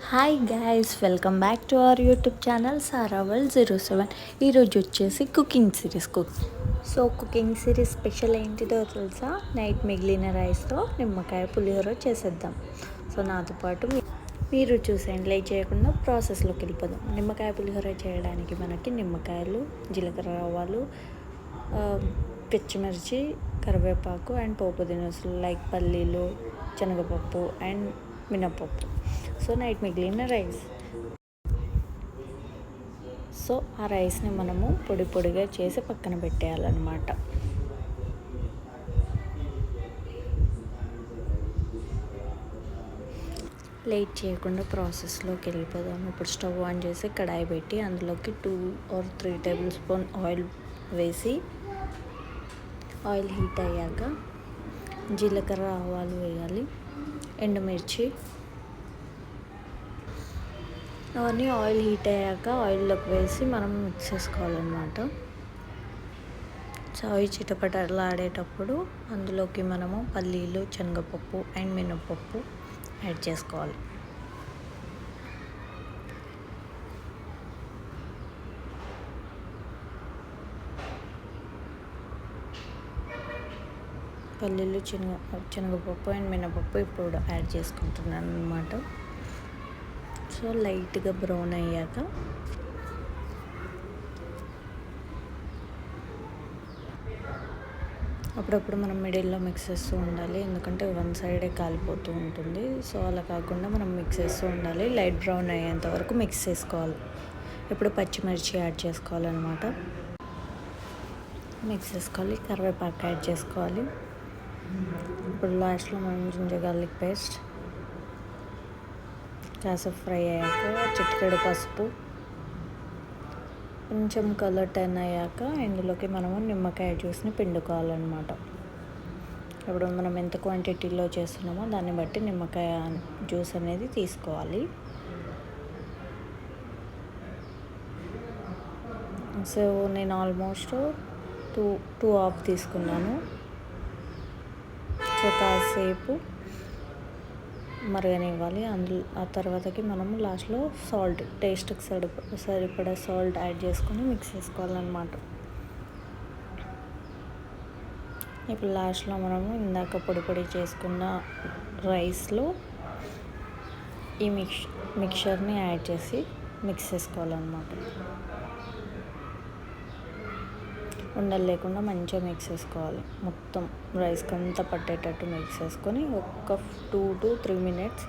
Hi guys, welcome back to our YouTube channel Sara world 07. ఈరోజు వచ్చేసి cooking series special ఏంటిదో తెలుసా? నైట్ మిగిలిన రైస్తో నిమ్మకాయ పులిహోర చేసేద్దాం. సో నాతో పాటు మీరు చూసేయండి. లైక్ చేయకుండా ప్రాసెస్లోకి వెళ్ళిపోదాం. నిమ్మకాయ పులిహోర చేయడానికి మనకి నిమ్మకాయలు, జీలకర్ర, ఆవాలు, పచ్చిమిర్చి, కరివేపాకు అండ్ పోపు దినుసులు లైక్ పల్లీలు, శనగపప్పు అండ్ మినపప్పు. సో నైట్ మిగిలిన రైస్. సో ఆ రైస్ని మనము పొడి పొడిగా చేసి పక్కన పెట్టేయాలన్నమాట. లేట్ చేయకుండా ప్రాసెస్లోకి వెళ్ళిపోదాం. ఇప్పుడు స్టవ్ ఆన్ చేసి కడాయి పెట్టి అందులోకి 2 or 3 టేబుల్ స్పూన్ ఆయిల్ వేసి, ఆయిల్ హీట్ అయ్యాక జీలకర్ర, ఆవాలు వేయాలి, ఎండుమిర్చి అవన్నీ ఆయిల్ హీట్ అయ్యాక ఆయిల్లోకి వేసి మనం మిక్స్ చేసుకోవాలన్నమాట. సో అవి చిటపటలాడేటప్పుడు అందులోకి మనము పల్లీలు, శనగపప్పు అండ్ మినపప్పు యాడ్ చేసుకోవాలి. పల్లీలు, శనగపప్పు అండ్ మినపప్పు ఇప్పుడు యాడ్ చేసుకుంటున్నాను అన్నమాట. సో లైట్గా బ్రౌన్ అయ్యాక అప్పుడప్పుడు మనం మిడిల్లో మిక్స్ చేస్తూ ఉండాలి, ఎందుకంటే వన్ సైడే కాలిపోతూ ఉంటుంది. సో అలా కాకుండా మనం మిక్స్ చేస్తూ ఉండాలి. లైట్ బ్రౌన్ అయ్యేంత వరకు మిక్స్ చేసుకోవాలి. ఇప్పుడు పచ్చిమిర్చి యాడ్ చేసుకోవాలన్నమాట. మిక్స్ చేసుకోవాలి. కరివేపాకు యాడ్ చేసుకోవాలి. ఇప్పుడు లాస్ట్లో మనం జింజర్ గార్లిక్ పేస్ట్, కాసేపు ఫ్రై అయ్యాక చిటికెడు పసుపు, కొంచెం కలర్ టర్న్ అయ్యాక ఇందులోకి మనము నిమ్మకాయ జ్యూస్ని పిండుకోవాలన్నమాట. ఇప్పుడు మనం ఎంత క్వాంటిటీలో చేస్తున్నామో దాన్ని బట్టి నిమ్మకాయ జ్యూస్ అనేది తీసుకోవాలి. సో నేను ఆల్మోస్ట్ టూ హాఫ్ తీసుకున్నాను. సో కాసేపు మరగనివ్వాలి. ఆ తర్వాతకి మనము లాస్ట్లో సాల్ట్, టేస్ట్కి సరిపడా సాల్ట్ యాడ్ చేసుకొని మిక్స్ చేసుకోవాలన్నమాట. ఇప్పుడు లాస్ట్లో మనము ఇందాక పొడి చేసుకున్న రైస్లో ఈ మిక్చర్ని యాడ్ చేసి మిక్స్ చేసుకోవాలన్నమాట. ఉండలు లేకుండా మంచిగా మిక్స్ చేసుకోవాలి. మొత్తం రైస్కి అంతా పట్టేటట్టు మిక్స్ చేసుకొని ఒక 2 to 3 minutes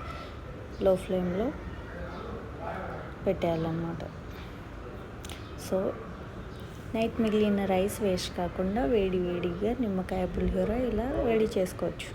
లో ఫ్లేమ్లో పెట్టేయాలన్నమాట. సో నైట్ మిగిలిన రైస్ వేస్ట్ కాకుండా వేడిగా నిమ్మకాయ పులిహోర ఇలా రెడీ చేసుకోవచ్చు.